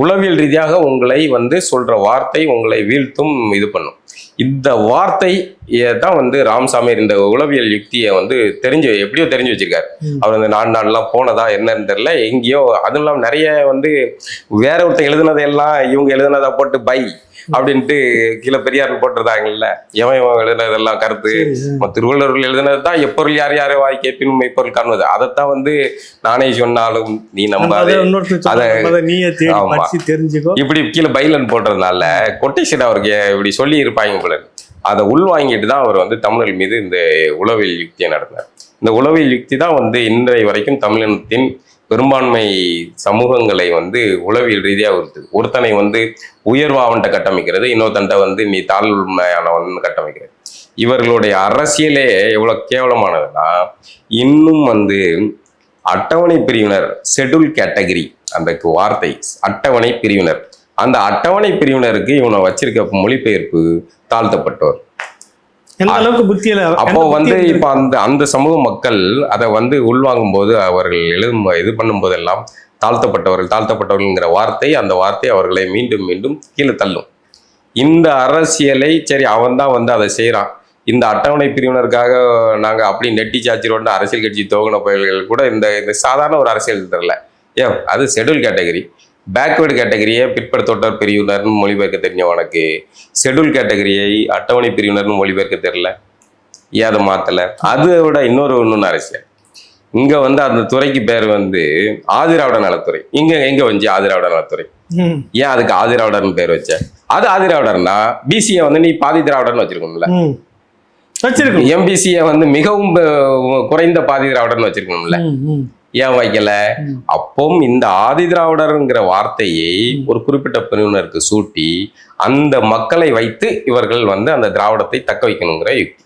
உளவியல் ரீதியாக உங்களை வந்து சொல்ற வார்த்தை உங்களை வீழ்த்தும், இது பண்ணும். இந்த வார்த்தை தான் வந்து ராமசாமி இந்த உளவியல் யுக்தியை வந்து எப்படியோ தெரிஞ்சு வச்சிருக்காரு. அவர் அந்த நாடுலாம் போனதா என்னன்னு தெரியல, எங்கேயோ. அதுவும் இல்லாமல் நிறைய வந்து வேற ஒருத்தர் எழுதுனதையெல்லாம் இவங்க எழுதுனதா போட்டு பை அப்படின்ட்டு கீழே பெரியார் போட்டிருந்தாங்கல்ல, எவன் எழுதுனதெல்லாம் கருத்து, திருவள்ளுவர்கள் எழுதுனது தான் எப்பொருள் யார் யாரை வாய் கேட்பினும் மெய்ப்பொருள் காணுவது, அதைத்தான் வந்து நானே சொன்னாலும் நீ நம்பாதே இப்படி கீழே பைலன் போட்டதுனால கொட்டேஷன் அவருக்கு இப்படி சொல்லி இருப்பாங்க போல. அதை உள்வாங்கிட்டு தான் அவர் வந்து தமிழர்கள் மீது இந்த உளவியல் யுக்தியை நடத்தினார். இந்த உளவியல் யுக்தி தான் வந்து இன்றைய வரைக்கும் தமிழினத்தின் பெரும்பான்மை சமூகங்களை வந்து உளவியல் ரீதியாக வருது. ஒருத்தனை வந்து உயர்வாவன்ட்ட கட்டமைக்கிறது, இன்னொருத்தன்ட்ட வந்து நீ தாழ்மையானவன் கட்டமைக்கிறது. இவர்களுடைய அரசியலே எவ்வளவு கேவலமானதுன்னா, இன்னும் வந்து அட்டவணை பிரிவினர், ஷெட்யூல் கேட்டகரி, அந்த வார்த்தை அட்டவணை பிரிவினர், அந்த அட்டவணை பிரிவினருக்கு இவனை வச்சிருக்க மொழிபெயர்ப்பு தாழ்த்தப்பட்டோர். அப்போ வந்து இப்ப அந்த சமூக மக்கள் அதை வந்து உள்வாங்கும் போது, அவர்கள் இது பண்ணும் போதெல்லாம் தாழ்த்தப்பட்டவர்கள்ங்கிற வார்த்தை, அந்த வார்த்தை அவர்களை மீண்டும் மீண்டும் கீழே தள்ளும். இந்த அரசியலை சரி அவன் தான் வந்து அதை செய்யறான், இந்த அட்டவணை பிரிவினருக்காக நாங்க அப்படி நெட்டி சாச்சிரோட அரசியல் கட்சி தோகன பயல்கள் கூட இந்த சாதாரண ஒரு அரசியல் தெரியல. அது ஷெட்யூல் கேட்டகரி, பேக்வேர்டு கேட்டகரியை பிற்படுத்தப்பட்டோர் பிரிவினர்னு மொழிபெயர்க்க தெரிஞ்சவனுக்கு ஷெட்யூல் கேட்டகரியை அட்டவணை பிரிவினர்னு மொழிபெயர்க்க தெரியல, ஏன் அதை மாத்தல? அதை விட இன்னொன்று அரசியல். இங்க வந்து அந்த துறைக்கு பேர் வந்து ஆதிராவிட நலத்துறை. எங்க வந்து ஆதிராவிட நலத்துறை, ஏன் அதுக்கு ஆதிராவிடர்னு பேர் வச்ச? அது ஆதிராவிடர்னா பிசியை வந்து நீ பாதி திராவிடர்னு வச்சிருக்கணும்ல, எம்பிசியை வந்து மிகவும் குறைந்த பாதி திராவிடர்னு வச்சிருக்கணும்ல, ஏன் வைக்கல? அப்போ இந்த ஆதி திராவிடர்ங்கிற வார்த்தையை ஒரு குறிப்பிட்ட பிரிவினருக்கு சூட்டி அந்த மக்களை வைத்து இவர்கள் வந்து அந்த திராவிடத்தை தக்க வைக்கணுங்கிற யுக்தி.